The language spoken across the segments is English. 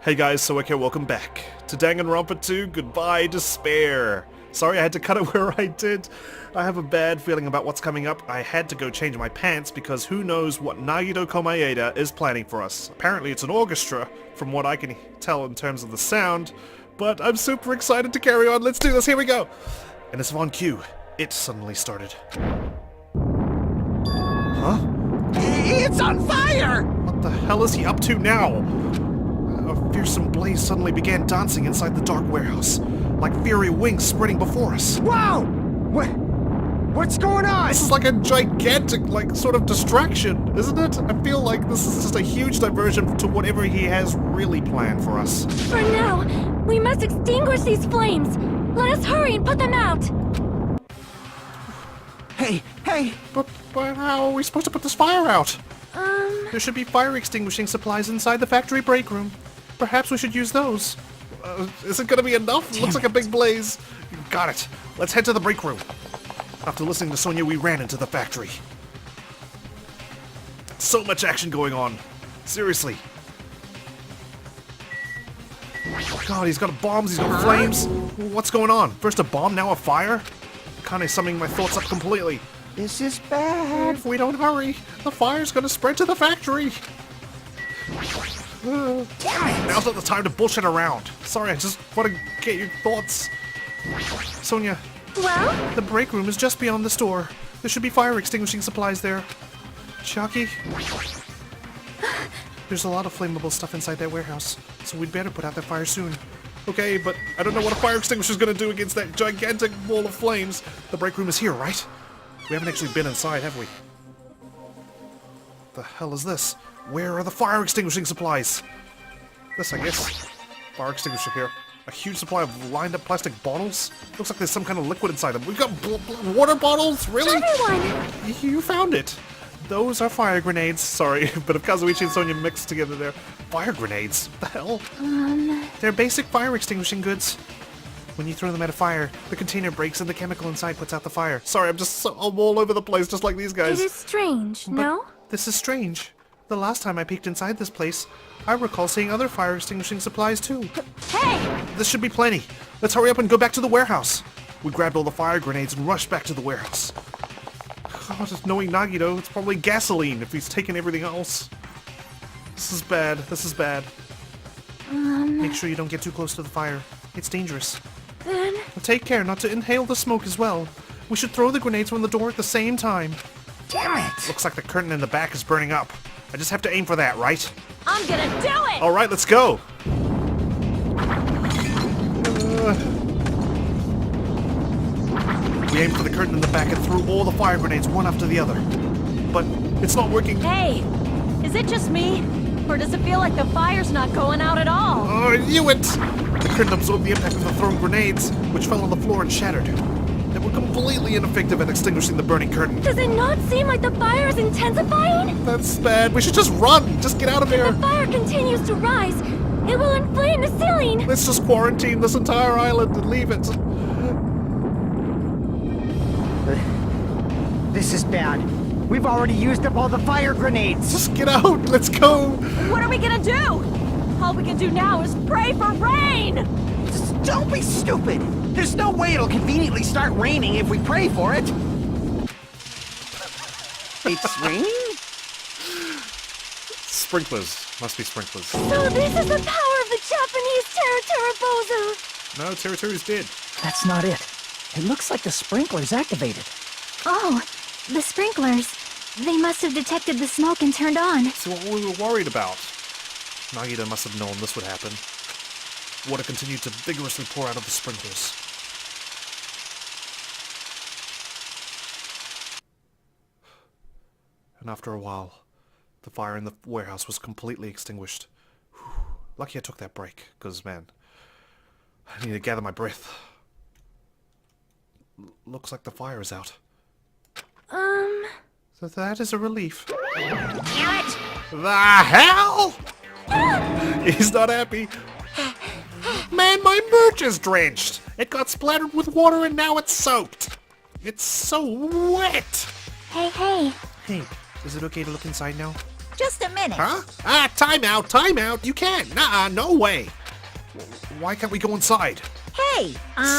Hey guys, so okay, welcome back to Danganronpa 2, Goodbye Despair. Sorry I had to cut it where I did. I have a bad feeling about what's coming up. I had to go change my pants because who knows what Nagito Komaeda is planning for us. Apparently it's an orchestra, from what I can tell in terms of the sound, but I'm super excited to carry on. Let's do this, here we go! And it's on cue. It suddenly started. Huh? It's on fire! What the hell is he up to now? A fearsome blaze suddenly began dancing inside the dark warehouse, like fiery wings spreading before us. Whoa! What's going on? This is like a gigantic, sort of distraction, isn't it? I feel like this is just a huge diversion to whatever he has really planned for us. For now, we must extinguish these flames. Let us hurry and put them out. Hey! But how are we supposed to put this fire out? There should be fire extinguishing supplies inside the factory break room. Perhaps we should use those. Is it gonna be enough? Looks like a big blaze. Got it. Let's head to the break room. After listening to Sonia, we ran into the factory. So much action going on. Seriously. God, he's got bombs, he's got flames. What's going on? First a bomb, now a fire? Kinda summing my thoughts up completely. This is bad. If we don't hurry, the fire's gonna spread to the factory. Damn it! Now's not the time to bullshit around. Sorry, I just want to get your thoughts. Sonia, Well, the break room is just beyond the store. There should be fire extinguishing supplies there. Chucky? There's a lot of flammable stuff inside that warehouse, so we'd better put out that fire soon. Okay, but I don't know what a fire extinguisher's gonna do against that gigantic wall of flames. The break room is here, right? We haven't actually been inside, have we? The hell is this? Where are the fire extinguishing supplies? This, I guess. Fire extinguisher here. A huge supply of lined up plastic bottles? Looks like there's some kind of liquid inside them. We've got water bottles? Really? everyone! You found it. Those are fire grenades. Sorry, but if Kazuichi and Sonia mixed together there. Fire grenades? What the hell? They're basic fire extinguishing goods. When you throw them at a fire, the container breaks and the chemical inside puts out the fire. Sorry, I'm all over the place just like these guys. It is strange, no? This is strange. The last time I peeked inside this place, I recall seeing other fire extinguishing supplies too. Hey! This should be plenty. Let's hurry up and go back to the warehouse. We grabbed all the fire grenades and rushed back to the warehouse. God, just knowing Nagito, it's probably gasoline if he's taken everything else. This is bad. This is bad. Make sure you don't get too close to the fire. It's dangerous. Then... Take care not to inhale the smoke as well. We should throw the grenades from the door at the same time. Damn it! Looks like the curtain in the back is burning up. I just have to aim for that, right? I'm gonna do it! Alright, let's go! We aimed for the curtain in the back and threw all the fire grenades one after the other. But it's not working. Hey! Is it just me? Or does it feel like the fire's not going out at all? Oh, I knew it! The curtain absorbed the impact of the thrown grenades, which fell on the floor and shattered. They were completely ineffective at extinguishing the burning curtain. Does it not seem like the fire is intensifying? That's bad. We should just run! Just get out of If here! the fire continues to rise, it will inflame the ceiling! Let's just quarantine this entire island and leave it. This is bad. We've already used up all the fire grenades. Just get out! Let's go! What are we gonna do? All we can do now is pray for rain! Just don't be stupid. There's no way it'll conveniently start raining if we pray for it. It's raining? Sprinklers. Must be sprinklers. So this is the power of the Japanese Terra No, Territory's dead. That's not it. It looks like the sprinkler's activated. Oh, the sprinklers. They must have detected the smoke and turned on. So what we were worried about. Nagito must have known this would happen. Water continued to vigorously pour out of the sprinklers. And after a while, the fire in the warehouse was completely extinguished. Whew. Lucky I took that break, because, man, I need to gather my breath. Looks like the fire is out. So that is a relief. Damn it! The hell? He's not happy. Man, my merch is drenched. It got splattered with water and now it's soaked. It's so wet. Hey, hey. Hey, is it okay to look inside now? Just a minute. Huh? Ah, time out, time out. You can't. Nuh-uh, no way. Why can't we go inside? Hey,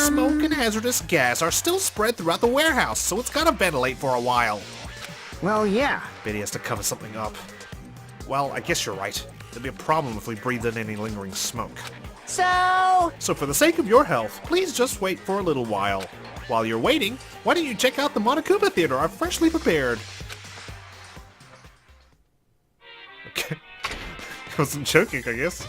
Smoke and hazardous gas are still spread throughout the warehouse, so it's gotta ventilate for a while. Well, yeah. Betty has to cover something up. Well, I guess you're right. It'd be a problem if we breathed in any lingering smoke. So So for the sake of your health, please just wait for a little while. While you're waiting, why don't you check out the Monokuma Theater? I'm freshly prepared. Okay. Wasn't joking, I guess.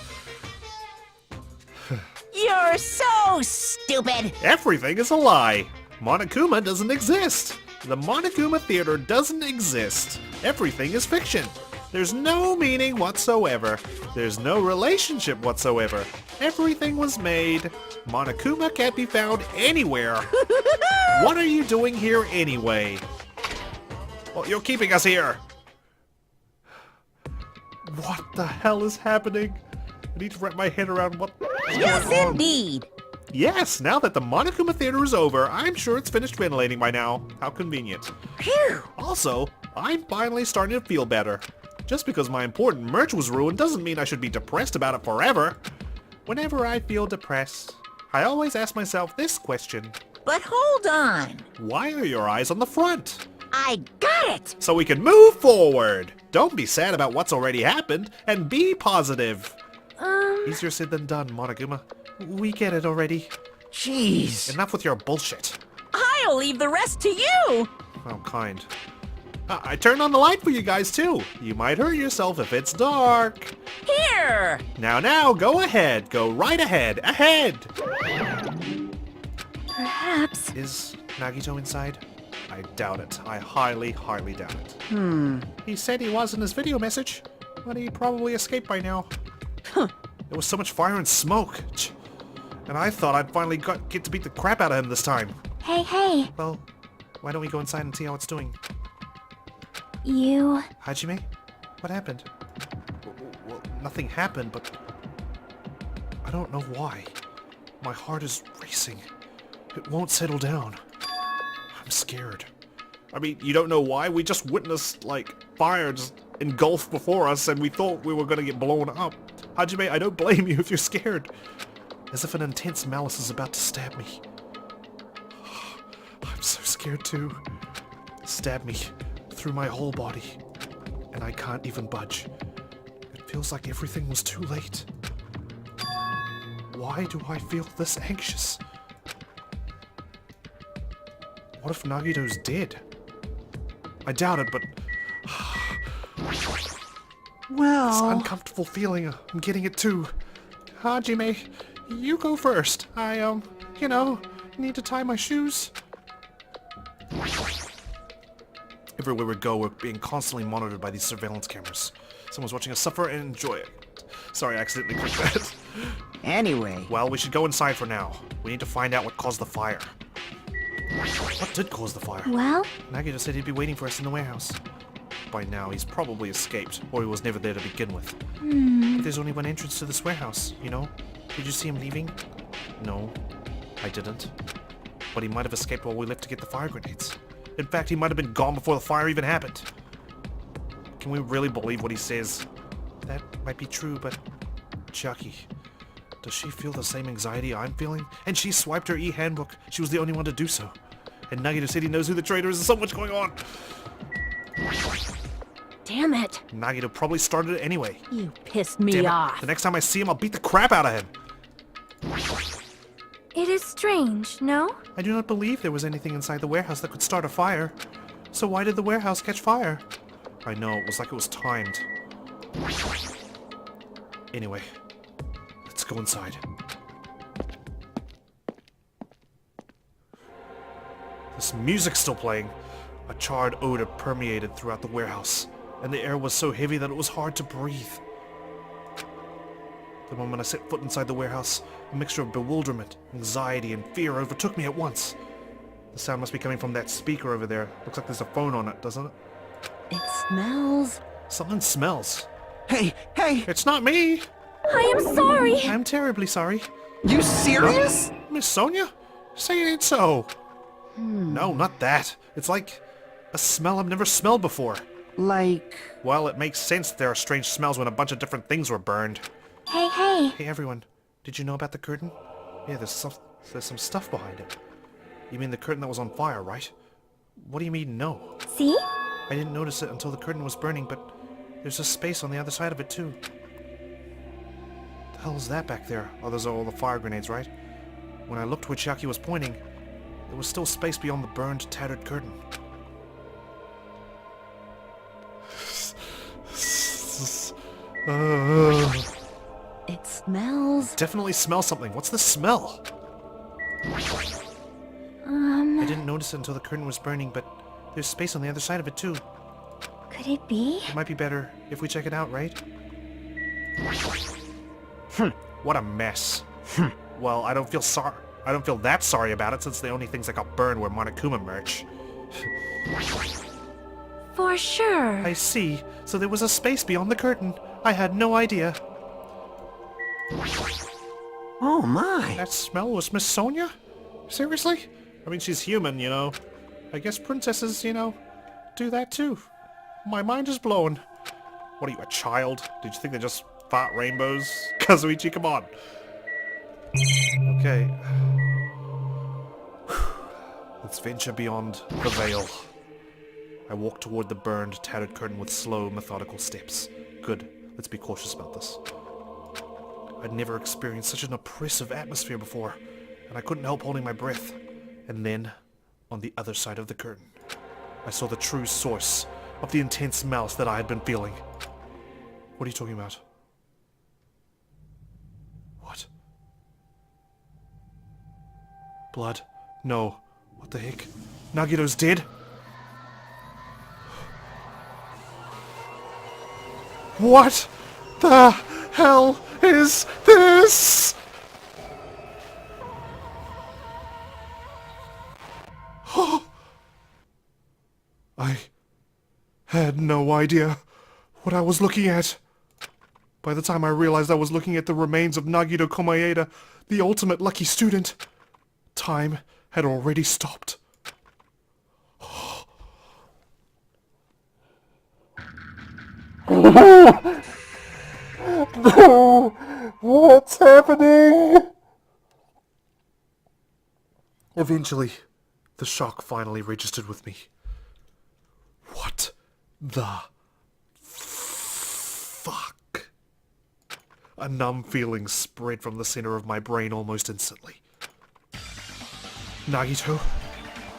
you're so stupid. Everything is a lie. Monokuma doesn't exist. The Monokuma Theater doesn't exist. Everything is fiction. There's no meaning whatsoever. There's no relationship whatsoever. Everything was made. Monokuma can't be found anywhere. What are you doing here anyway? Well, you're keeping us here. What the hell is happening? I need to wrap my head around what is Yes, going on. indeed. Yes, now that the Monokuma Theater is over, I'm sure it's finished ventilating by now. How convenient. Phew. Also, I'm finally starting to feel better. Just because my important merch was ruined doesn't mean I should be depressed about it forever. Whenever I feel depressed, I always ask myself this question. But hold on. Why are your eyes on the front? I got it. So we can move forward. Don't be sad about what's already happened, and be positive. Easier said than done, Monokuma. We get it already. Jeez. Enough with your bullshit. I'll leave the rest to you. How kind. I turned on the light for you guys too. You might hurt yourself if it's dark. Here. Now, go ahead. Go right ahead. Ahead! Perhaps. Is Nagito inside? I doubt it. I highly, highly doubt it. He said he was in his video message, but he probably escaped by now. There was so much fire and smoke. And I thought I'd finally get to beat the crap out of him this time. Hey. Well, why don't we go inside and see how it's doing? You... Hajime? What happened? Well, nothing happened, but... I don't know why. My heart is racing. It won't settle down. I'm scared. I mean, you don't know why? We just witnessed, like, fire just engulf before us and we thought we were gonna get blown up. Hajime, I don't blame you if you're scared. As if an intense malice is about to stab me. I'm so scared too. Stab me through my whole body. And I can't even budge. It feels like everything was too late. Why do I feel this anxious? What if Nagito's dead? I doubt it, but... This Well... uncomfortable feeling, I'm getting it too. Hajime, you go first. I, need to tie my shoes. Everywhere we go, we're being constantly monitored by these surveillance cameras. Someone's watching us suffer and enjoy it. Sorry, I accidentally clicked that. Anyway... Well, we should go inside for now. We need to find out what caused the fire. What did cause the fire? Well? Nagito said he'd be waiting for us in the warehouse. By now, he's probably escaped, or he was never there to begin with. But there's only one entrance to this warehouse, you know? Did you see him leaving? No, I didn't. But he might have escaped while we left to get the fire grenades. In fact, he might have been gone before the fire even happened. Can we really believe what he says? That might be true, but... Chucky, does she feel the same anxiety I'm feeling? And she swiped her e-handbook. She was the only one to do so. And Nagito said he knows who the traitor is. There's so much going on. Damn it. Nagito probably started it anyway. You pissed me Damn it. off. The next time I see him, I'll beat the crap out of him. It is strange, no? I do not believe there was anything inside the warehouse that could start a fire. So why did the warehouse catch fire? I know, it was like it was timed. Anyway, let's go inside. This music's still playing. A charred odor permeated throughout the warehouse, and the air was so heavy that it was hard to breathe. The moment I set foot inside the warehouse, a mixture of bewilderment, anxiety, and fear overtook me at once. The sound must be coming from that speaker over there. Looks like there's a phone on it, doesn't it? It smells. Something smells. Hey! It's not me! I am sorry. I'm terribly sorry. You serious? Miss Sonia? Say it ain't so. No, not that. It's like a smell I've never smelled before. Like... Well, it makes sense there are strange smells when a bunch of different things were burned. Hey, hey. Hey everyone, did you know about the curtain? Yeah, there's some stuff behind it. You mean the curtain that was on fire, right? What do you mean, no? See? I didn't notice it until the curtain was burning, but there's a space on the other side of it too. The hell is that back there? Oh, those are all the fire grenades, right? When I looked where Chiaki was pointing, there was still space beyond the burned, tattered curtain. It smells. Definitely smell something. What's the smell? I didn't notice it until the curtain was burning, but there's space on the other side of it too. Could it be? It might be better if we check it out, right? What a mess. Well, I don't feel that sorry about it since the only things that got burned were Monokuma merch. For sure. I see. So there was a space beyond the curtain. I had no idea. Oh my. That smell was Miss Sonia? Seriously? I mean, she's human, you know. I guess princesses, you know, do that too. My mind is blown. What are you, a child? Did you think they just fart rainbows? Kazuichi, come on. Okay. Let's venture beyond the veil. I walk toward the burned, tattered curtain with slow, methodical steps. Good. Let's be cautious about this. I'd never experienced such an oppressive atmosphere before, and I couldn't help holding my breath. And then, on the other side of the curtain, I saw the true source of the intense malice that I had been feeling. What are you talking about? What? Blood? No. What the heck? Nagito's dead? What the hell is this? I had no idea what I was looking at. By the time I realized I was looking at the remains of Nagito Komaeda, the ultimate lucky student, time had already stopped. No! What's happening? Eventually, the shock finally registered with me. What the fuck? A numb feeling spread from the center of my brain almost instantly. Nagito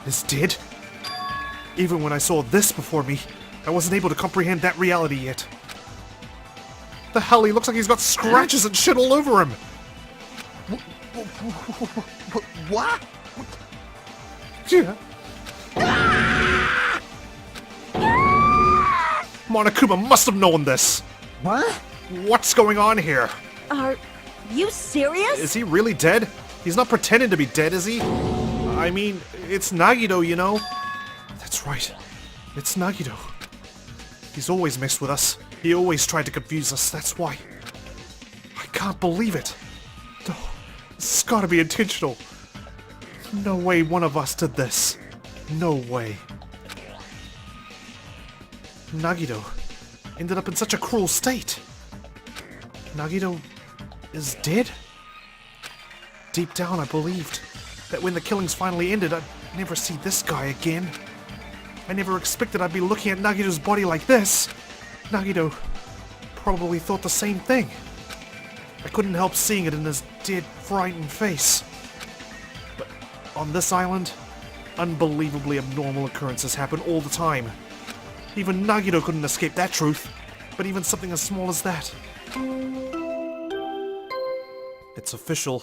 is dead? Even when I saw this before me, I wasn't able to comprehend that reality yet. The hell, he looks like he's got scratches and shit all over him! What? Yeah. Monokuma must have known this! What? What's going on here? Are you serious? Is he really dead? He's not pretending to be dead, is he? I mean, it's Nagito, you know? That's right. It's Nagito. He's always messed with us. He always tried to confuse us, that's why. I can't believe it. No, it's gotta be intentional. No way one of us did this. No way. Nagito ended up in such a cruel state. Nagito is dead? Deep down I believed that when the killings finally ended, I'd never see this guy again. I never expected I'd be looking at Nagito's body like this. Nagito probably thought the same thing. I couldn't help seeing it in his dead, frightened face. But on this island, unbelievably abnormal occurrences happen all the time. Even Nagito couldn't escape that truth, but even something as small as that. It's official.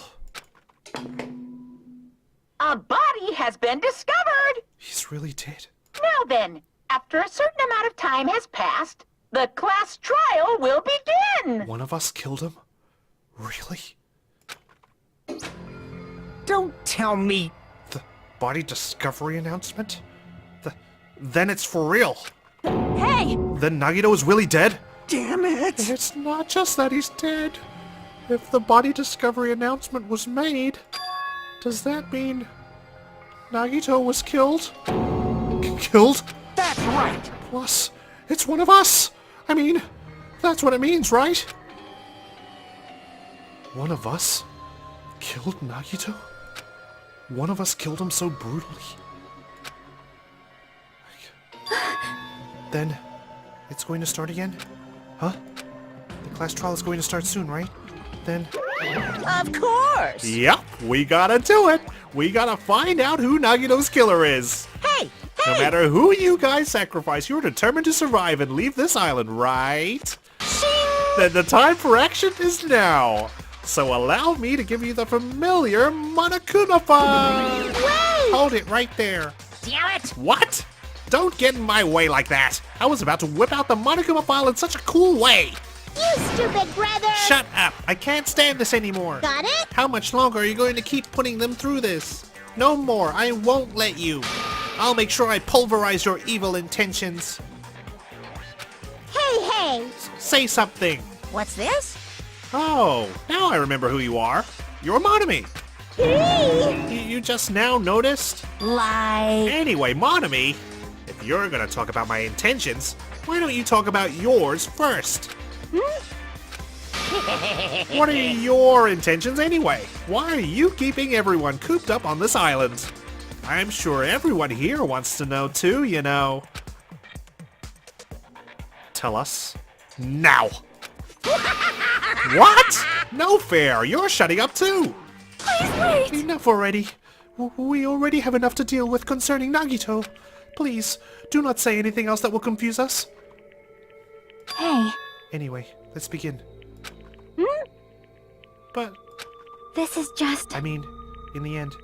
A body has been discovered! He's really dead. Now then, after a certain amount of time has passed, the class trial will begin! One of us killed him? Really? Don't tell me. The body discovery announcement? Then it's for real. Hey! Then Nagito is really dead? Damn it. It's not just that he's dead. If the body discovery announcement was made, does that mean Nagito was killed? Killed? That's right. Plus, It's one of us! I mean, that's what it means, right? One of us killed Nagito? One of us killed him so brutally? Then, it's going to start again? Huh? The class trial is going to start soon, right? Then... Of course! Yep, we gotta do it! We gotta find out who Nagito's killer is! Hey! No matter who you guys sacrifice, you're determined to survive and leave this island, right? Then the time for action is now! So allow me to give you the familiar Monokuma fun! Hold it right there! Damn it! What? Don't get in my way like that! I was about to whip out the Monokuma file in such a cool way! You stupid brother! Shut up! I can't stand this anymore! Got it? How much longer are you going to keep putting them through this? No more! I won't let you! I'll make sure I pulverize your evil intentions! Hey! Say something! What's this? Oh, now I remember who you are. You're Monami! You just now noticed? Like... Anyway, Monami, if you're gonna talk about my intentions, why don't you talk about yours first? What are your intentions anyway? Why are you keeping everyone cooped up on this island? I'm sure everyone here wants to know too, you know. Tell us. Now! What? No fair! You're shutting up too! Please wait! Enough already. We already have enough to deal with concerning Nagito. Please, do not say anything else that will confuse us. Hey, Anyway, let's begin. But, this is just... I mean, in the end,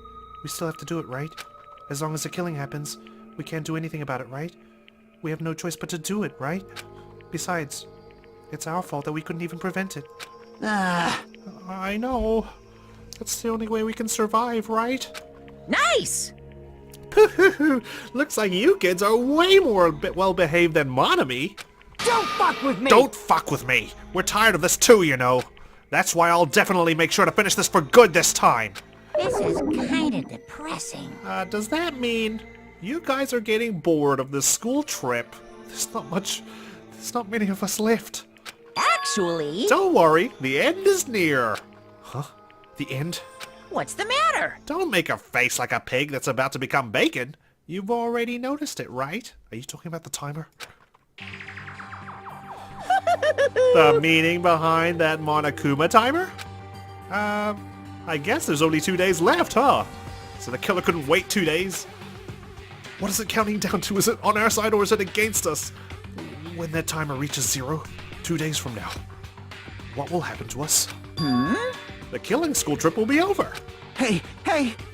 we still have to do it, right? As long as the killing happens, we can't do anything about it, right? We have no choice but to do it, right? Besides, it's our fault that we couldn't even prevent it. I know. That's the only way we can survive, right? Nice! Looks like you kids are way more well-behaved than Monami. Don't fuck with me! Don't fuck with me. We're tired of this too, you know. That's why I'll definitely make sure to finish this for good this time. This is kinda depressing. Does that mean you guys are getting bored of this school trip? There's not many of us left. Actually... Don't worry, the end is near. Huh? The end? What's the matter? Don't make a face like a pig that's about to become bacon. You've already noticed it, right? Are you talking about the timer? The meaning behind that Monokuma timer? I guess there's only 2 days left, huh? So the killer couldn't wait 2 days? What is it counting down to? Is it on our side or is it against us? When that timer reaches 0, 2 days from now, what will happen to us? The killing school trip will be over. Hey!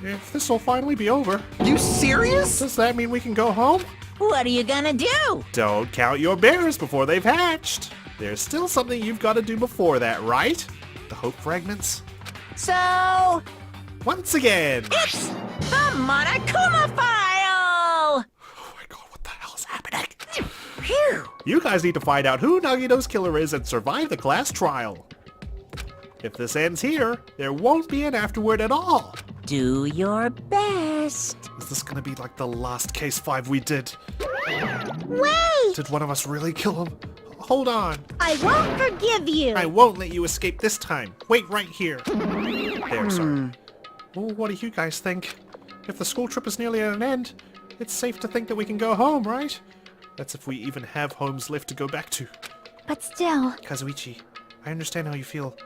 If this will finally be over, You serious? does that mean we can go home? What are you gonna do? Don't count your bears before they've hatched. There's still something you've got to do before that, right? The hope fragments? So... Once again! It's the Monokuma file! Oh my god, what the hell is happening? Phew! You guys need to find out who Nagito's killer is and survive the class trial. If this ends here, there won't be an afterward at all. Do your best. Is this gonna be like the last case 5 we did? Wait! Did one of us really kill him? Hold on. I won't forgive you! I won't let you escape this time. Wait right here. There, sir. Well, what do you guys think? If the school trip is nearly at an end, it's safe to think that we can go home, right? That's if we even have homes left to go back to. But still... Kazuichi, I understand how you feel,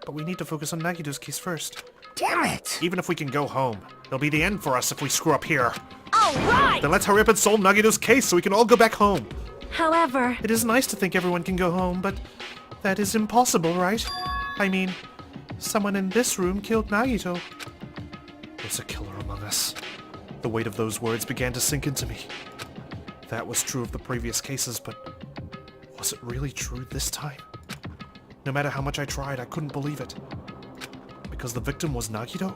but we need to focus on Nagito's case first. Damn it! Even if we can go home, it'll be the end for us if we screw up here. Alright! Then let's hurry up and solve Nagito's case so we can all go back home. However... It is nice to think everyone can go home, but that is impossible, right? I mean, someone in this room killed Nagito. There's a killer among us. The weight of those words began to sink into me. That was true of the previous cases, but was it really true this time? No matter how much I tried, I couldn't believe it. Because the victim was Nagito?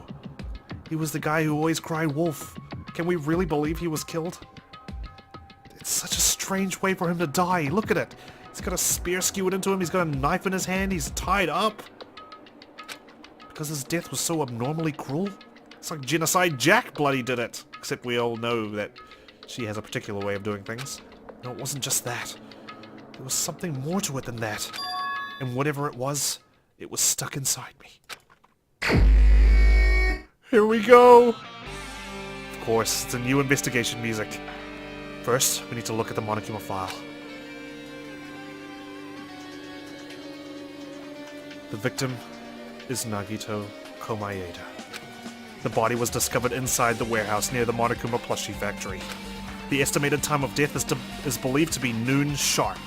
He was the guy who always cried wolf. Can we really believe he was killed? It's such a strange way for him to die. Look at it. He's got a spear skewered into him. He's got a knife in his hand. He's tied up. Because his death was so abnormally cruel. It's like Genocide Jack bloody did it. Except we all know that she has a particular way of doing things. No, it wasn't just that. There was something more to it than that. And whatever it was stuck inside me. Here we go! Of course, it's a new investigation music. First, we need to look at the Monokuma file. The victim is Nagito Komaeda. The body was discovered inside the warehouse near the Monokuma plushie factory. The estimated time of death is believed to be noon sharp.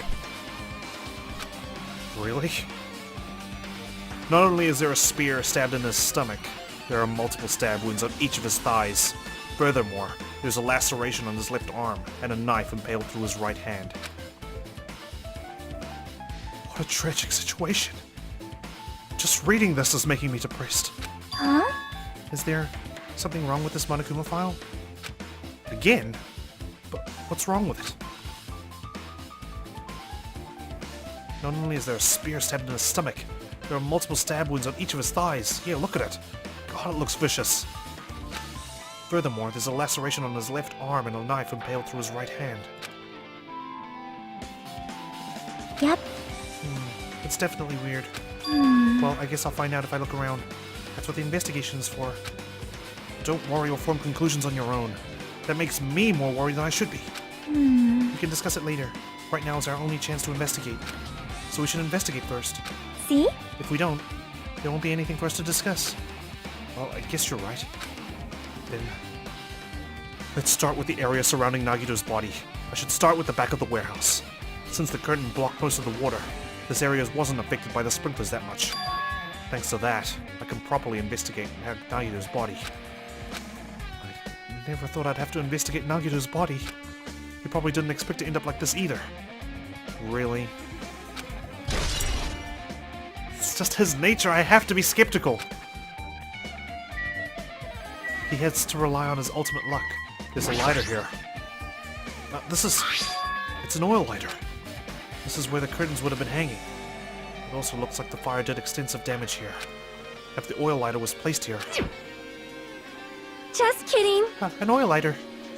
Really? Not only is there a spear stabbed in his stomach, there are multiple stab wounds on each of his thighs. Furthermore, there's a laceration on his left arm and a knife impaled through his right hand. What a tragic situation. Just reading this is making me depressed. Huh? Is there something wrong with this Monokuma file? Again? But what's wrong with it? Not only is there a spear stabbed in his stomach, there are multiple stab wounds on each of his thighs. Yeah, look at it. God, it looks vicious. Furthermore, there's a laceration on his left arm and a knife impaled through his right hand. Yep. It's definitely weird. Well, I guess I'll find out if I look around. That's what the investigation is for. Don't worry or form conclusions on your own. That makes me more worried than I should be. We can discuss it later. Right now is our only chance to investigate. So we should investigate first. See? If we don't, there won't be anything for us to discuss. Well, I guess you're right. Then, let's start with the area surrounding Nagito's body. I should start with the back of the warehouse. Since the curtain blocked most of the water, this area wasn't affected by the sprinklers that much. Thanks to that, I can properly investigate Nagito's body. I never thought I'd have to investigate Nagito's body. He probably didn't expect to end up like this either. Really? It's just his nature, I have to be skeptical. He has to rely on his ultimate luck. There's a lighter here. It's an oil lighter. This is where the curtains would have been hanging. It also looks like the fire did extensive damage here. If the oil lighter was placed here... Just kidding. An oil lighter.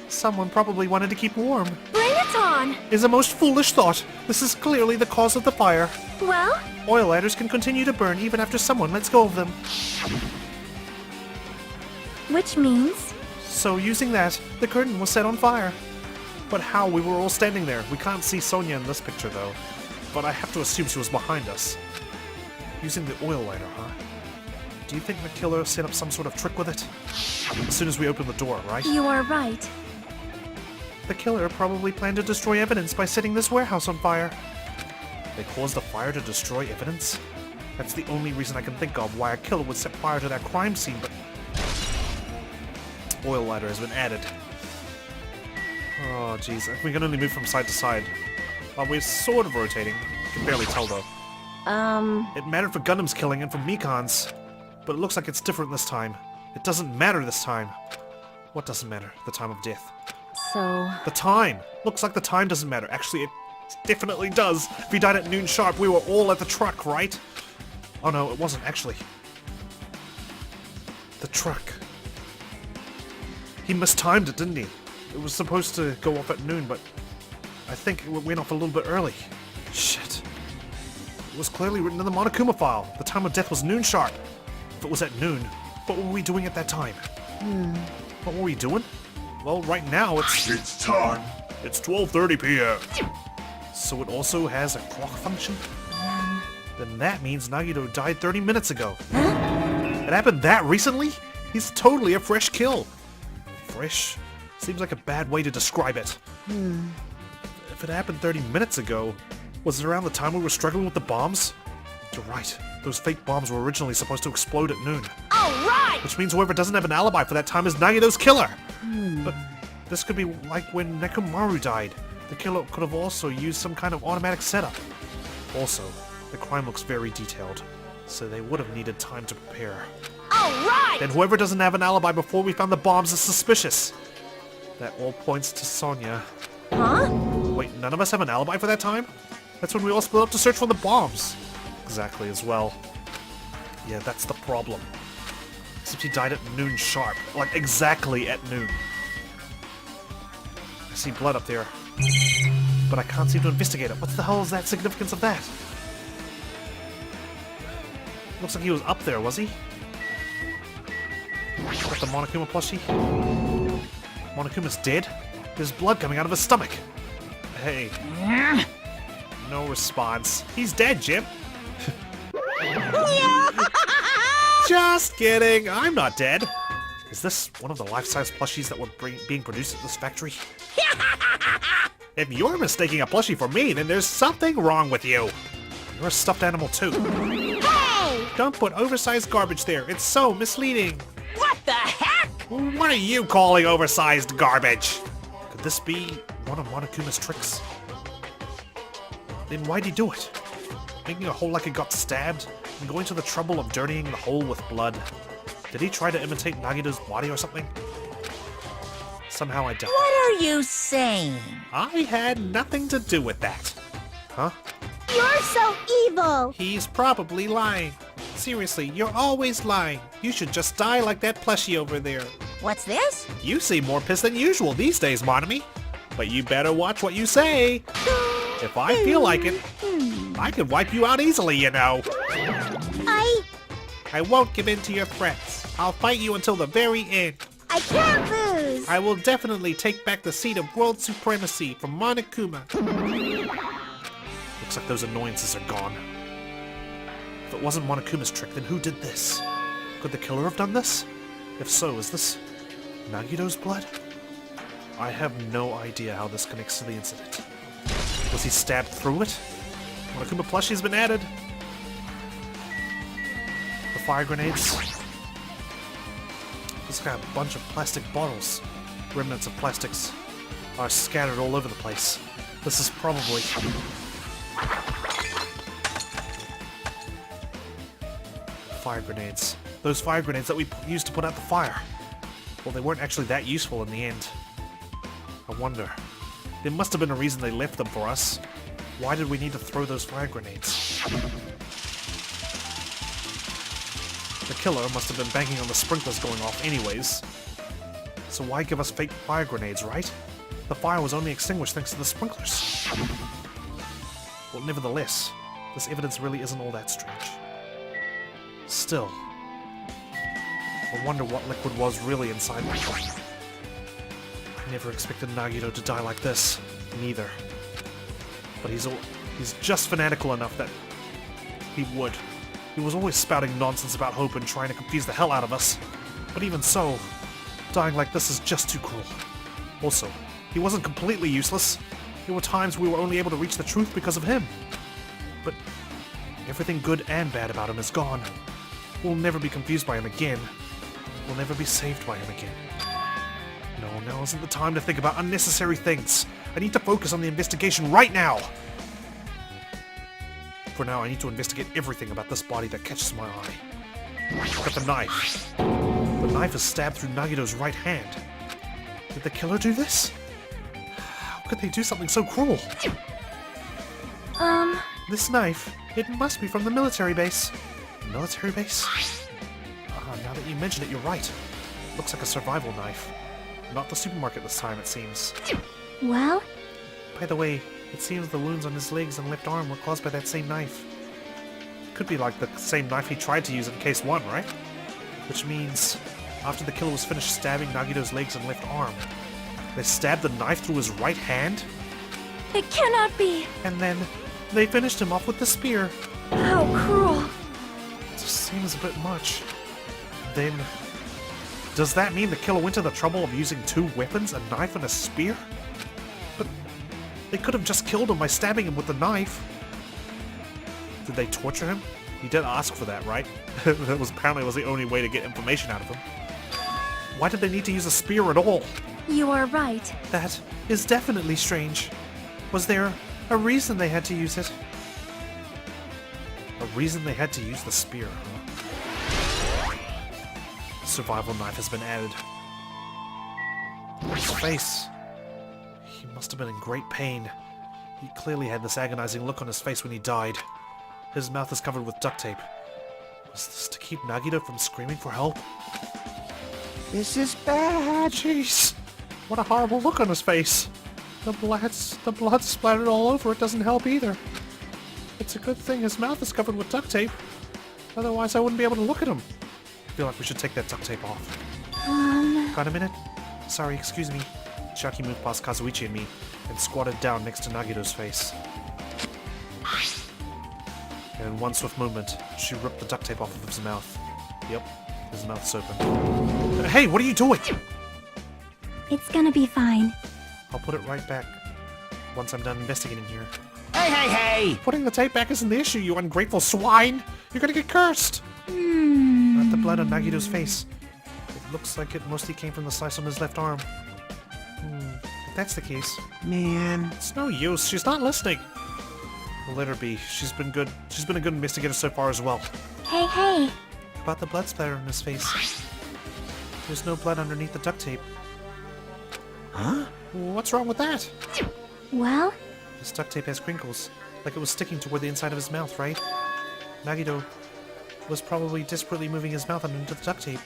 Someone probably wanted to keep warm. Bring it on. Is a most foolish thought. This is clearly the cause of the fire. Well, Oil lighters can continue to burn even after someone lets go of them. which means... So using that, the curtain was set on fire. But how? We were all standing there. We can't see Sonia in this picture though. But I have to assume she was behind us. Using the oil lighter, huh? Do you think the killer set up some sort of trick with it? As soon as we opened the door, right? You are right. The killer probably planned to destroy evidence by setting this warehouse on fire. They caused the fire to destroy evidence? That's the only reason I can think of why a killer would set fire to that crime scene, but... Oil lighter has been added. Oh, jeez. We can only move from side to side. We're sort of rotating. Can barely tell, though. It mattered for Gundam's killing and for Mikan's. But it looks like it's different this time. It doesn't matter this time. What doesn't matter? The time of death. So... The time! Looks like the time doesn't matter. Actually, it definitely does. If he died at noon sharp, we were all at the truck, right? Oh no, it wasn't, actually. The truck. He mistimed it, didn't he? It was supposed to go off at noon, but I think it went off a little bit early. Shit. It was clearly written in the Monokuma file. The time of death was noon sharp. If it was at noon, what were we doing at that time? What were we doing? Well, right now It's time. it's 12:30 p.m. So it also has a clock function? Then that means Nagito died 30 minutes ago. It happened that recently? He's totally a fresh kill. Fresh? Seems like a bad way to describe it. If it happened 30 minutes ago, was it around the time we were struggling with the bombs? You're right. Those fake bombs were originally supposed to explode at noon. All right! Which means whoever doesn't have an alibi for that time is Nagito's killer. But this could be like when Nekomaru died. The killer could have also used some kind of automatic setup. Also, the crime looks very detailed, so they would have needed time to prepare. All right! Then whoever doesn't have an alibi before we found the bombs is suspicious. That all points to Sonia. Huh? Wait, none of us have an alibi for that time? That's when we all split up to search for the bombs. Exactly as well. Yeah, that's the problem. Except he died at noon sharp. Like, exactly at noon. I see blood up there. but I can't seem to investigate it. What the hell is that significance of that? Looks like he was up there, was he? Got the Monokuma plushie. Monokuma's dead? There's blood coming out of his stomach. Hey. No response. He's dead, Jim. Just kidding. I'm not dead. Is this one of the life-size plushies that were being produced at this factory? If you're mistaking a plushie for me, then there's something wrong with you. You're a stuffed animal too. Hey! Don't put oversized garbage there. It's so misleading. What the heck? What are you calling oversized garbage? Could this be one of Monokuma's tricks? Then why'd he do it? Making a hole like it got stabbed and going to the trouble of dirtying the hole with blood. Did he try to imitate Nagito's body or something? Somehow I doubt. What are you saying? I had nothing to do with that. Huh? You're so evil! He's probably lying. Seriously, you're always lying. You should just die like that plushie over there. What's this? You seem more pissed than usual these days, Monami. But you better watch what you say. If I feel like it, I can wipe you out easily, you know. I won't give in to your threats. I'll fight you until the very end. I can't lose! I will definitely take back the seat of world supremacy from Monokuma. Looks like those annoyances are gone. If it wasn't Monokuma's trick, then who did this? Could the killer have done this? If so, is this Nagito's blood? I have no idea how this connects to the incident. Was he stabbed through it? Monokuma plushie's been added. The fire grenades. Looks like a bunch of plastic bottles. Remnants of plastics are scattered all over the place. This is probably... fire grenades. Those fire grenades that we used to put out the fire. Well, they weren't actually that useful in the end. I wonder. There must have been a reason they left them for us. Why did we need to throw those fire grenades? The killer must have been banking on the sprinklers going off anyways. So why give us fake fire grenades, right? The fire was only extinguished thanks to the sprinklers. Well, nevertheless, this evidence really isn't all that strange. Still, I wonder what liquid was really inside me. I never expected Nagito to die like this, neither. But he's just fanatical enough that he would. He was always spouting nonsense about hope and trying to confuse the hell out of us. But even so, dying like this is just too cruel. Also, he wasn't completely useless. There were times we were only able to reach the truth because of him. But everything good and bad about him is gone. We'll never be confused by him again. We'll never be saved by him again. No, now isn't the time to think about unnecessary things. I need to focus on the investigation right now. For now, I need to investigate everything about this body that catches my eye. Got the knife. The knife is stabbed through Nagito's right hand. Did the killer do this? How could they do something so cruel? This knife, it must be from the military base. Military base? Now that you mention it, you're right. Looks like a survival knife. Not the supermarket this time, it seems. Well? By the way, it seems the wounds on his legs and left arm were caused by that same knife. Could be like the same knife he tried to use in case 1, right? Which means, after the killer was finished stabbing Nagito's legs and left arm, they stabbed the knife through his right hand? It cannot be! And then, they finished him off with the spear. How cruel! It just seems a bit much. Then, does that mean the killer went to the trouble of using 2 weapons, a knife and a spear? But they could have just killed him by stabbing him with the knife. Did they torture him? He did ask for that, right? That was apparently was the only way to get information out of him. Why did they need to use a spear at all? You are right. That is definitely strange. Was there a reason they had to use it? A reason they had to use the spear, huh? Survival knife has been added. His face. He must have been in great pain. He clearly had this agonizing look on his face when he died. His mouth is covered with duct tape. Was this to keep Nagito from screaming for help? This is bad. Jeez. What a horrible look on his face. The blood splattered all over. It doesn't help either. It's a good thing his mouth is covered with duct tape. Otherwise, I wouldn't be able to look at him. I feel like we should take that duct tape off. Got a minute? Sorry, excuse me. Chiaki moved past Kazuichi and me and squatted down next to Nagito's face. And in one swift movement, she ripped the duct tape off of his mouth. Yep, his mouth's open. Hey, what are you doing? It's gonna be fine. I'll put it right back once I'm done investigating here. Hey, hey, hey! Putting the tape back isn't the issue, you ungrateful swine! You're gonna get cursed! Hmm. Not the blood on Nagito's face. It looks like it mostly came from the slice on his left arm. If that's the case, Man. it's no use. She's not listening. We'll let her be. She's been good. She's been a good investigator so far as well. Hey, hey. About the blood splatter on his face. There's no blood underneath the duct tape. Huh? What's wrong with that? Well, This duct tape has crinkles, like it was sticking toward the inside of his mouth, right? Nagito was probably desperately moving his mouth into the duct tape.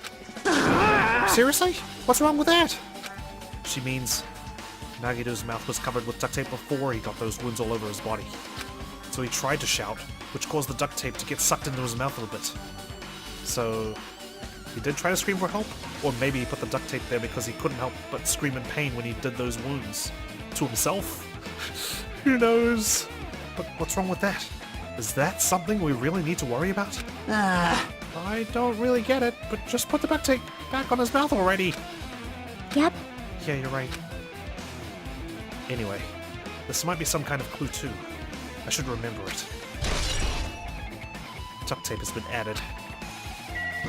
Seriously? What's wrong with that? She means Nagito's mouth was covered with duct tape before he got those wounds all over his body. So he tried to shout, which caused the duct tape to get sucked into his mouth a little bit. So he did try to scream for help, or maybe he put the duct tape there because he couldn't help but scream in pain when he did those wounds to himself. Who knows? But what's wrong with that? Is that something we really need to worry about? I don't really get it, but just put the duct tape back on his mouth already. yep. Yeah, you're right. Anyway, this might be some kind of clue too. I should remember it. Duct tape has been added.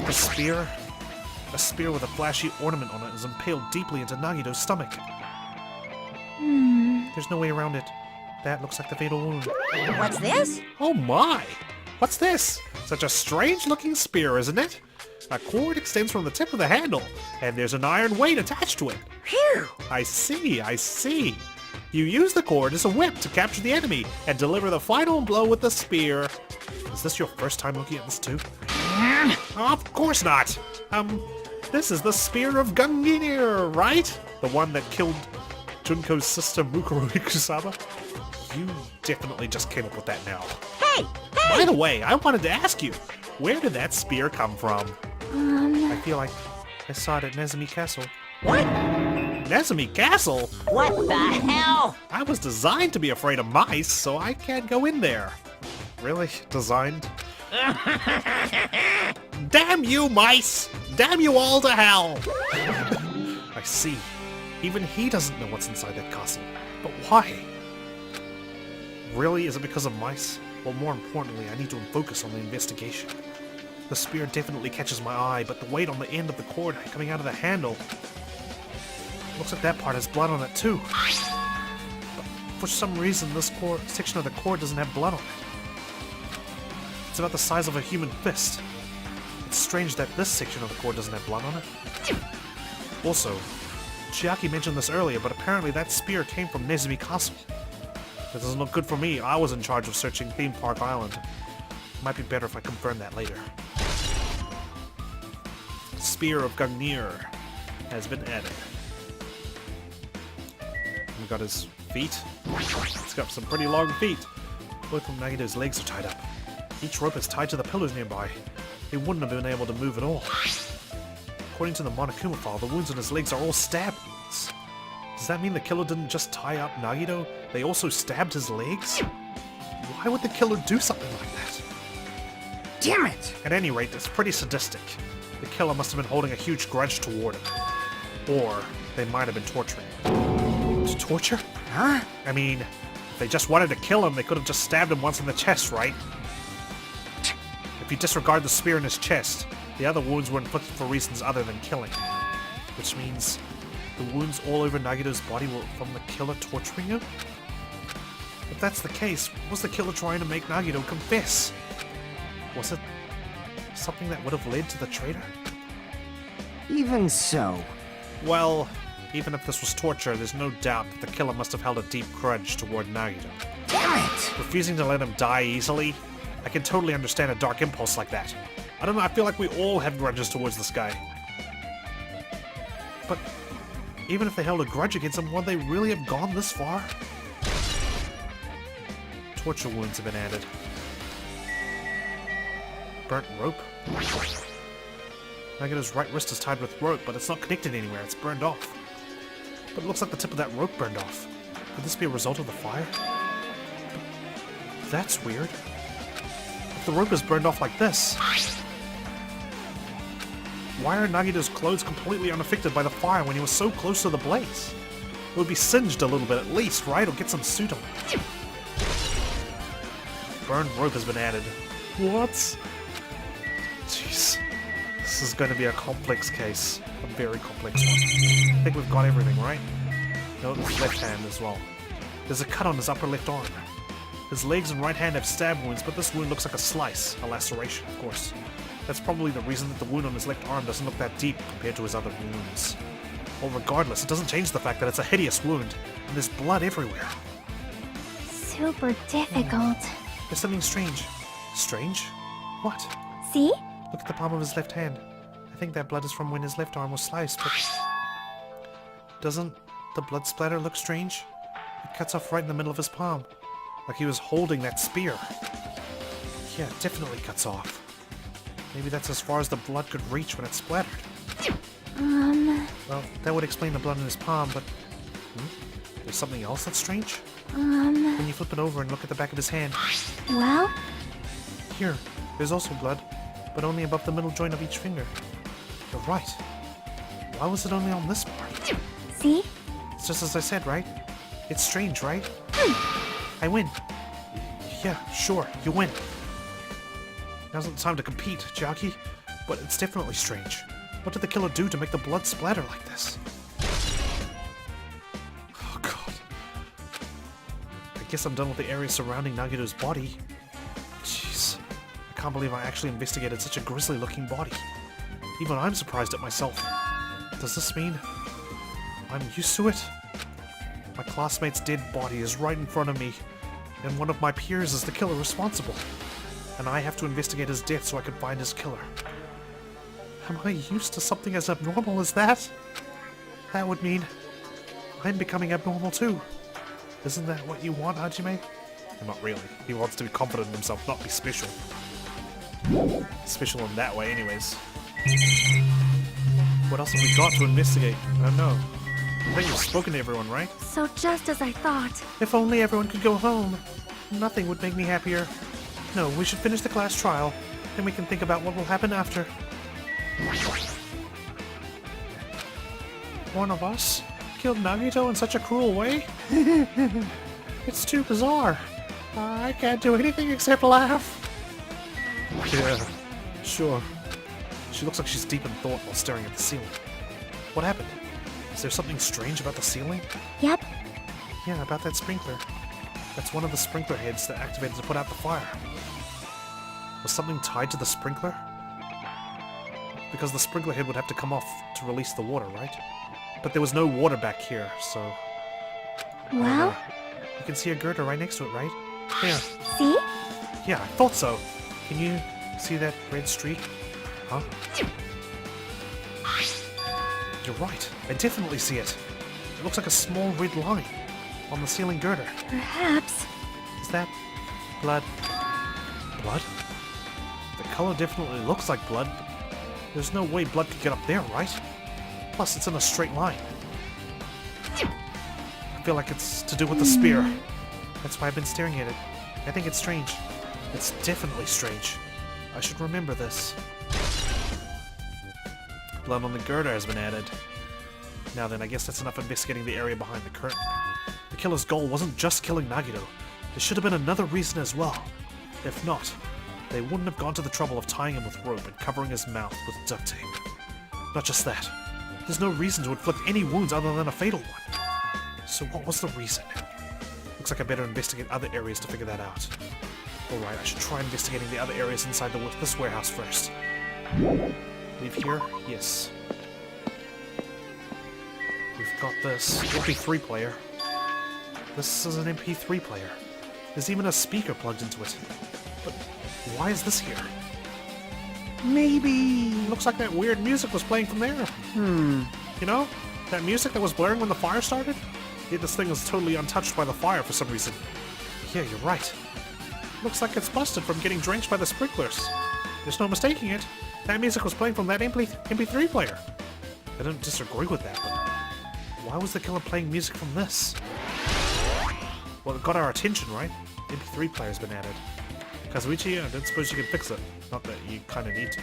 A spear? A spear with a flashy ornament on it is impaled deeply into Nagito's stomach. There's no way around it. That looks like the fatal wound. What's this? Oh my! What's this? Such a strange looking spear, isn't it? A cord extends from the tip of the handle, and there's an iron weight attached to it. Phew! I see, I see. You use the cord as a whip to capture the enemy and deliver the final blow with the spear. Is this your first time looking at this too? Of course not. This is the Spear of Gungnir, right? The one that killed Junko's sister Mukuro Ikusaba? You definitely just came up with that now. Hey! By the way, I wanted to ask you, where did that spear come from? I feel like I saw it at Nezumi Castle. What? Nezumi Castle? What the hell? I was designed to be afraid of mice, so I can't go in there. Really? Designed? Damn you, mice! Damn you all to hell! I see. Even he doesn't know what's inside that castle. But why? Really? Is it because of mice? Well, more importantly, I need to focus on the investigation. The spear definitely catches my eye, but the weight on the end of the cord coming out of the handle... Looks like that part has blood on it too. But for some reason, this section of the cord doesn't have blood on it. It's about the size of a human fist. It's strange that this section of the cord doesn't have blood on it. Also, Chiaki mentioned this earlier, but apparently that spear came from Nezumi Castle. That doesn't look good for me. I was in charge of searching Theme Park Island. Might be better if I confirm that later. Spear of Gungnir has been added. We got his feet. He's got some pretty long feet. Both of Nagito's legs are tied up. Each rope is tied to the pillars nearby. He wouldn't have been able to move at all. According to the Monokuma file, the wounds on his legs are all stab wounds. Does that mean the killer didn't just tie up Nagito? They also stabbed his legs? Why would the killer do something like that? Damn it! At any rate, it's pretty sadistic. The killer must have been holding a huge grudge toward him. Or they might have been torturing him. To torture? Huh? I mean, if they just wanted to kill him, they could have just stabbed him once in the chest, right? If you disregard the spear in his chest, the other wounds were inflicted for reasons other than killing. Which means the wounds all over Nagito's body were from the killer torturing him? If that's the case, was the killer trying to make Nagito confess? Was it something that would have led to the traitor? Even so. Well, even if this was torture, there's no doubt that the killer must have held a deep grudge toward Nagito. Damn it! Refusing to let him die easily? I can totally understand a dark impulse like that. I don't know, I feel like we all have grudges towards this guy. But Even if they held a grudge against him, would they really have gone this far? Torture wounds have been added. Burnt rope. Nagato's right wrist is tied with rope, but it's not connected anywhere. It's burned off. But it looks like the tip of that rope burned off. Could this be a result of the fire? That's weird. If the rope is burned off like this, why are Nagito's clothes completely unaffected by the fire when he was so close to the blaze? It would be singed a little bit at least, right? Or get some soot on it. Burned rope has been added. What? Jeez. This is going to be a complex case. A very complex one. I think we've got everything, right? No, his left hand as well. There's a cut on his upper left arm. His legs and right hand have stab wounds, but this wound looks like a slice, a laceration, of course. That's probably the reason that the wound on his left arm doesn't look that deep compared to his other wounds. Well, regardless, it doesn't change the fact that it's a hideous wound, and there's blood everywhere. Super difficult. There's something strange. Strange? What? See? Look at the palm of his left hand. I think that blood is from when his left arm was sliced, but... Doesn't the blood splatter look strange? It cuts off right in the middle of his palm. Like he was holding that spear. Yeah, it definitely cuts off. Maybe that's as far as the blood could reach when it splattered. Well, that would explain the blood in his palm, but... There's something else that's strange? When you flip it over and look at the back of his hand. Well? Here, there's also blood, but only above the middle joint of each finger. You're right. Why was it only on this part? See? It's just as I said, right? It's strange, right? I win. Yeah, sure, you win. Now's not the time to compete, Jackie, but it's definitely strange. What did the killer do to make the blood splatter like this? Oh god. I guess I'm done with the area surrounding Nagito's body. Jeez. I can't believe I actually investigated such a grisly-looking body. Even I'm surprised at myself. Does this mean I'm used to it? My classmate's dead body is right in front of me, and one of my peers is the killer responsible. And I have to investigate his death so I can find his killer. Am I used to something as abnormal as that? That would mean I'm becoming abnormal too. Isn't that what you want, Hajime? Well, not really. He wants to be confident in himself, not be special. Special in that way, anyways. What else have we got to investigate? I don't know. I think we've spoken to everyone, right? So just as I thought. If only everyone could go home. Nothing would make me happier. No, we should finish the class trial, then we can think about what will happen after. One of us killed Nagito in such a cruel way? It's too bizarre. I can't do anything except laugh. Yeah, sure. She looks like she's deep in thought while staring at the ceiling. What happened? Is there something strange about the ceiling? Yep. Yeah, about that sprinkler. That's one of the sprinkler heads that activated to put out the fire. Was something tied to the sprinkler? Because the sprinkler head would have to come off to release the water, right? But there was no water back here, so... Well? You can see a girder right next to it, right? There. See? Yeah, I thought so. Can you see that red streak? Huh? You're right. I definitely see it. It looks like a small red line on the ceiling girder. Perhaps. Is that blood? Blood? The color definitely looks like blood, but there's no way blood could get up there, right? Plus, it's in a straight line. I feel like it's to do with the spear. That's why I've been staring at it. I think it's strange. It's definitely strange. I should remember this. Blood on the girder has been added. Now then, I guess that's enough investigating the area behind the curtain. The killer's goal wasn't just killing Nagito. There should have been another reason as well. If not, they wouldn't have gone to the trouble of tying him with rope and covering his mouth with duct tape. Not just that. There's no reason to inflict any wounds other than a fatal one. So what was the reason? Looks like I better investigate other areas to figure that out. Alright, I should try investigating the other areas inside this warehouse first. Leave here? Yes. We've got this MP3 player. This is an MP3 player. There's even a speaker plugged into it. But why is this here? Maybe... Looks like that weird music was playing from there. You know? That music that was blaring when the fire started? Yet this thing is totally untouched by the fire for some reason. Yeah, you're right. Looks like it's busted from getting drenched by the sprinklers. There's no mistaking it. That music was playing from that MP3 player. I don't disagree with that, but why was the killer playing music from this? Well, it got our attention, right? The MP3 player's been added. Kazuichi, I don't suppose you can fix it. Not that you kind of need to.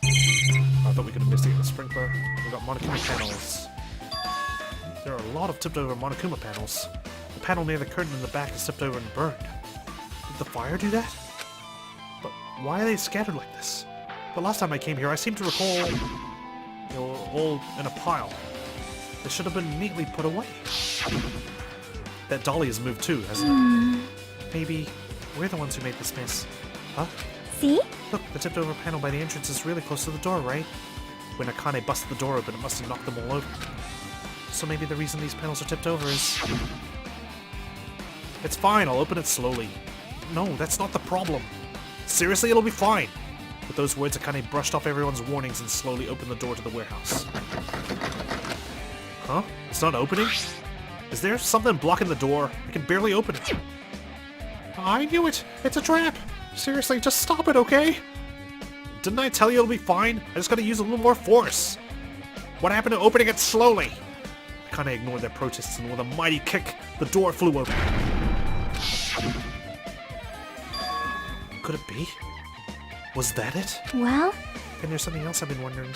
I thought we could investigate the sprinkler. We've got Monokuma panels. There are a lot of tipped over Monokuma panels. The panel near the curtain in the back is tipped over and burned. Did the fire do that? But why are they scattered like this? The last time I came here, I seem to recall they were all in a pile. They should have been neatly put away. That dolly has moved too, hasn't it? Maybe we're the ones who made this mess. Huh? See? Look, the tipped over panel by the entrance is really close to the door, right? When Akane busted the door open, it must have knocked them all over. So maybe the reason these panels are tipped over is... It's fine, I'll open it slowly. No, that's not the problem. Seriously, it'll be fine. With those words, Akane brushed off everyone's warnings and slowly opened the door to the warehouse. Huh? It's not opening? Is there something blocking the door? I can barely open it. I knew it! It's a trap! Seriously, just stop it, okay? Didn't I tell you it'll be fine? I just gotta use a little more force. What happened to opening it slowly? I kinda ignored their protests, and with a mighty kick, the door flew open. Could it be? Was that it? Well? And there's something else I've been wondering.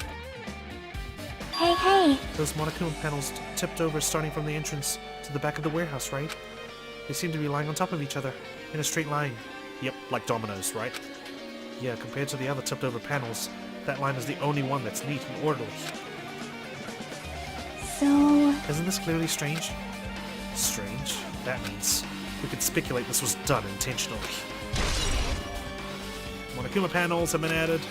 Hey. Those Monokuma panels tipped over starting from the entrance to the back of the warehouse, right? They seem to be lying on top of each other, in a straight line. Yep, like dominoes, right? Yeah, compared to the other tipped over panels, that line is the only one that's neat and orderly. So... Isn't this clearly strange? Strange? That means we could speculate this was done intentionally. Monokuma panels have been added.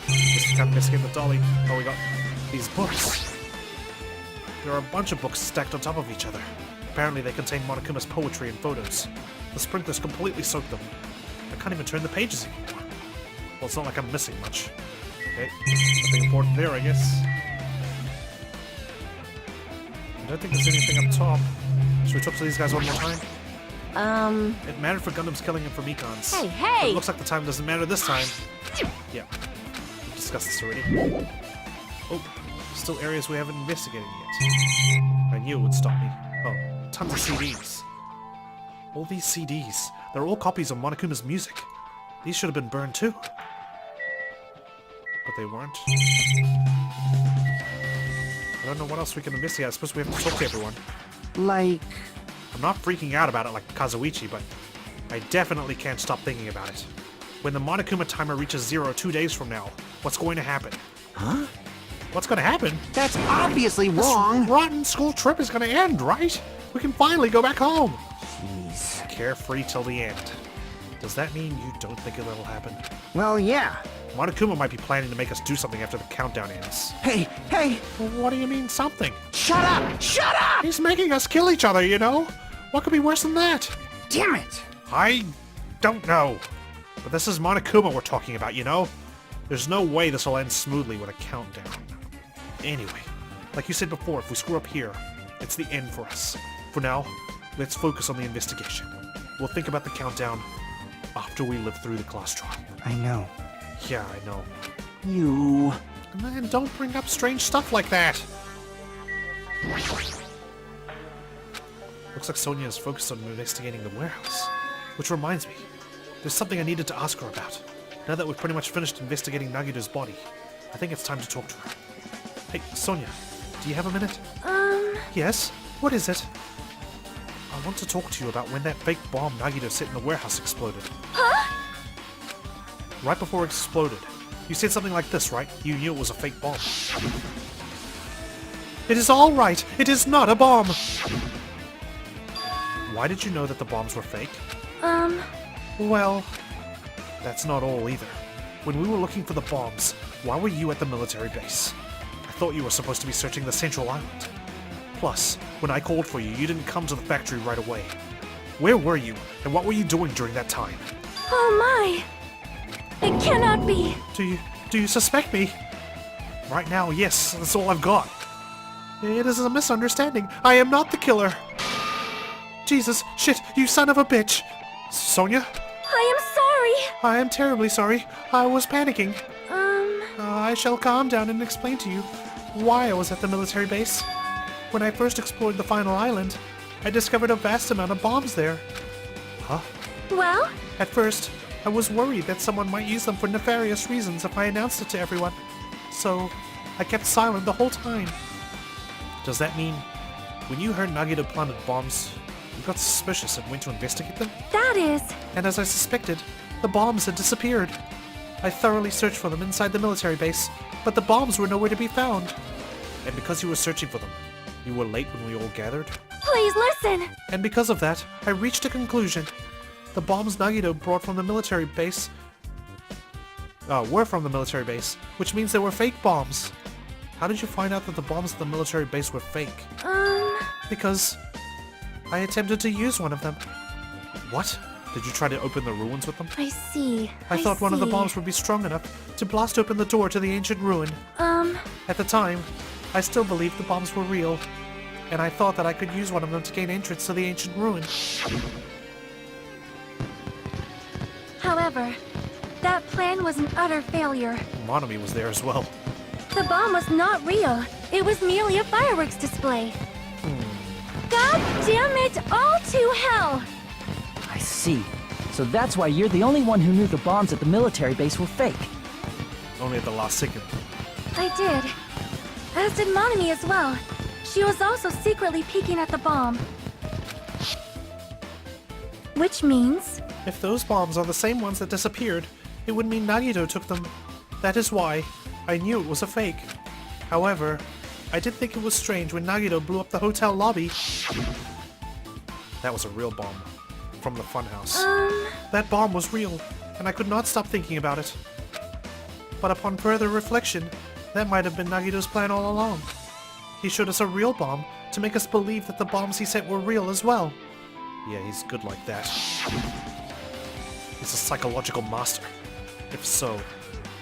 Just to kind of investigate the dolly. Oh, we got these books. There are a bunch of books stacked on top of each other. Apparently they contain Monokuma's poetry and photos. The sprinklers completely soaked them. I can't even turn the pages anymore. Well, it's not like I'm missing much. Okay, nothing important there, I guess. I don't think there's anything up top. Should we talk to these guys one more time? It mattered for Gundam's killing and for Mikan's. Hey! But it looks like the time doesn't matter this time. Yeah. We've discussed this already. Oh, still areas we haven't investigated yet. I knew it would stop me. Oh, tons of CDs. All these CDs. They're all copies of Monokuma's music. These should have been burned too. But they weren't. I don't know what else we can investigate. I suppose we have to talk to everyone. Like... I'm not freaking out about it like Kazuichi, but I definitely can't stop thinking about it. When the Monokuma timer reaches 0 2 days from now, what's going to happen? Huh? What's going to happen? That's obviously wrong! This rotten school trip is going to end, right? We can finally go back home! Jeez. Carefree till the end. Does that mean you don't think it'll happen? Well, yeah. Monokuma might be planning to make us do something after the countdown ends. Hey! Well, what do you mean, something? Shut up! Shut up! He's making us kill each other, you know? What could be worse than that? Damn it! I don't know. But this is Monokuma we're talking about, you know? There's no way this will end smoothly with a countdown. Anyway, like you said before, if we screw up here, it's the end for us. For now, let's focus on the investigation. We'll think about the countdown after we live through the class trial. I know. Yeah, I know. You... Man, don't bring up strange stuff like that! Looks like Sonia is focused on investigating the warehouse. Which reminds me, there's something I needed to ask her about. Now that we've pretty much finished investigating Nagito's body, I think it's time to talk to her. Hey, Sonia, do you have a minute? Yes? What is it? I want to talk to you about when that fake bomb Nagito set in the warehouse exploded. Huh? Right before it exploded, you said something like this, right? You knew it was a fake bomb. It is all right! It is not a bomb! Why did you know that the bombs were fake? Well, that's not all either. When we were looking for the bombs, why were you at the military base? I thought you were supposed to be searching the central island. Plus, when I called for you, you didn't come to the factory right away. Where were you, and what were you doing during that time? Oh my! It cannot be! Do you suspect me? Right now, yes, that's all I've got. It is a misunderstanding. I am not the killer. Jesus, shit, you son of a bitch. Sonia? I am sorry. I am terribly sorry. I was panicking. I shall calm down and explain to you why I was at the military base. When I first explored the final island, I discovered a vast amount of bombs there. Huh? Well, At first, I was worried that someone might use them for nefarious reasons if I announced it to everyone. So, I kept silent the whole time. Does that mean, when you heard Nagito planted bombs, you got suspicious and went to investigate them? that is... And as I suspected, the bombs had disappeared. I thoroughly searched for them inside the military base, but the bombs were nowhere to be found. And because you were searching for them, you were late when we all gathered. Please listen. And because of that, I reached a conclusion. The bombs Nagito brought from the military base were from the military base, which means they were fake bombs. How did you find out that the bombs at the military base were fake? Because I attempted to use one of them. What? Did you try to open the ruins with them? I see. I thought one of the bombs would be strong enough to blast open the door to the ancient ruin. At the time, I still believed the bombs were real, and I thought that I could use one of them to gain entrance to the ancient ruin. However, that plan was an utter failure. Monokuma was there as well. The bomb was not real. It was merely a fireworks display. God damn it all to hell! I see. So that's why you're the only one who knew the bombs at the military base were fake. Only at the last second. I did. As did Monami as well. She was also secretly peeking at the bomb. Which means... If those bombs are the same ones that disappeared, it would mean Nagito took them. That is why I knew it was a fake. However, I did think it was strange when Nagito blew up the hotel lobby. That was a real bomb. From the funhouse. That bomb was real, and I could not stop thinking about it. But upon further reflection, that might have been Nagito's plan all along. He showed us a real bomb to make us believe that the bombs he sent were real as well. Yeah, he's good like that. He's a psychological master. If so,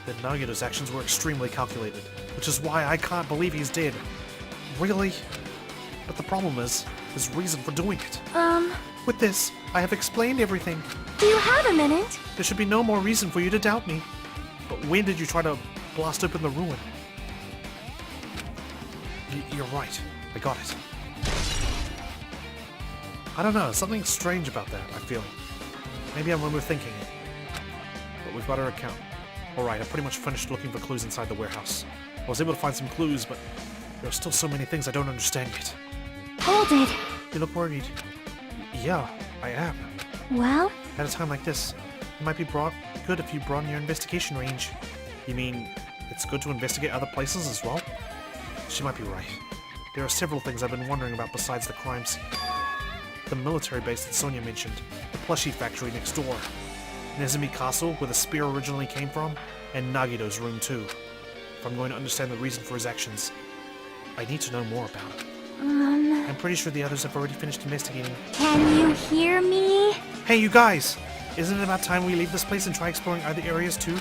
then Nagito's actions were extremely calculated, which is why I can't believe he's dead. Really? But the problem is, his reason for doing it. With this, I have explained everything. Do you have a minute? There should be no more reason for you to doubt me. But when did you try to blast open the ruin? You're right. I got it. I don't know, something strange about that, I feel. Maybe I'm overthinking it. But we've got our account. Alright, I pretty much finished looking for clues inside the warehouse. I was able to find some clues, but there are still so many things I don't understand yet. Hold it. You look worried. Yeah, I am. Well? At a time like this, it might be good if you broaden your investigation range. You mean, it's good to investigate other places as well? She might be right. There are several things I've been wondering about besides the crime scene. The military base that Sonia mentioned, the plushie factory next door, Nezumi Castle, where the spear originally came from, and Nagito's room too. If I'm going to understand the reason for his actions, I need to know more about it. I'm pretty sure the others have already finished investigating. Can you hear me? Hey, you guys! Isn't it about time we leave this place and try exploring other areas too?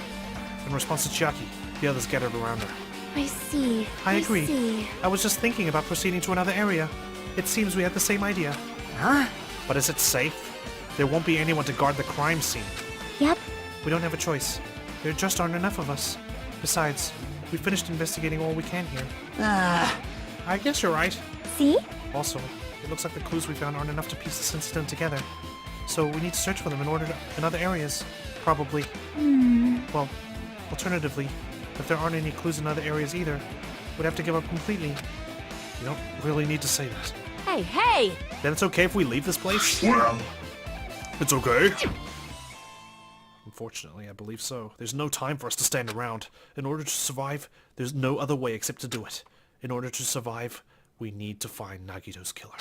In response to Chiaki, the others gathered around her. I see. I agree. See. I was just thinking about proceeding to another area. It seems we had the same idea. Huh? But is it safe? There won't be anyone to guard the crime scene. Yep. We don't have a choice. There just aren't enough of us. Besides, we finished investigating all we can here. I guess you're right. See? Also, it looks like the clues we found aren't enough to piece this incident together. So we need to search for them in other areas. Probably. Well, alternatively, if there aren't any clues in other areas either, we'd have to give up completely. You don't really need to say that. Hey, hey! Then it's okay if we leave this place? It's okay. Unfortunately, I believe so. There's no time for us to stand around. In order to survive, there's no other way except to do it. In order to survive, we need to find Nagito's killer.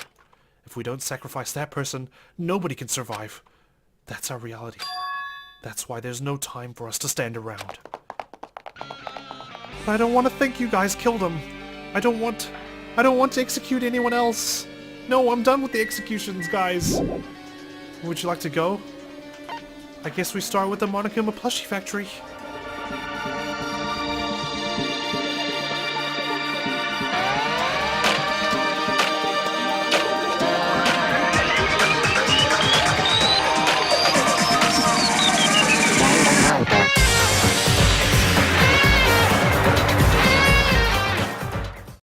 If we don't sacrifice that person, nobody can survive. That's our reality. That's why there's no time for us to stand around. I don't want to think you guys killed him. I don't want to execute anyone else. No, I'm done with the executions, guys. Would you like to go? I guess we start with the Monokuma plushie factory.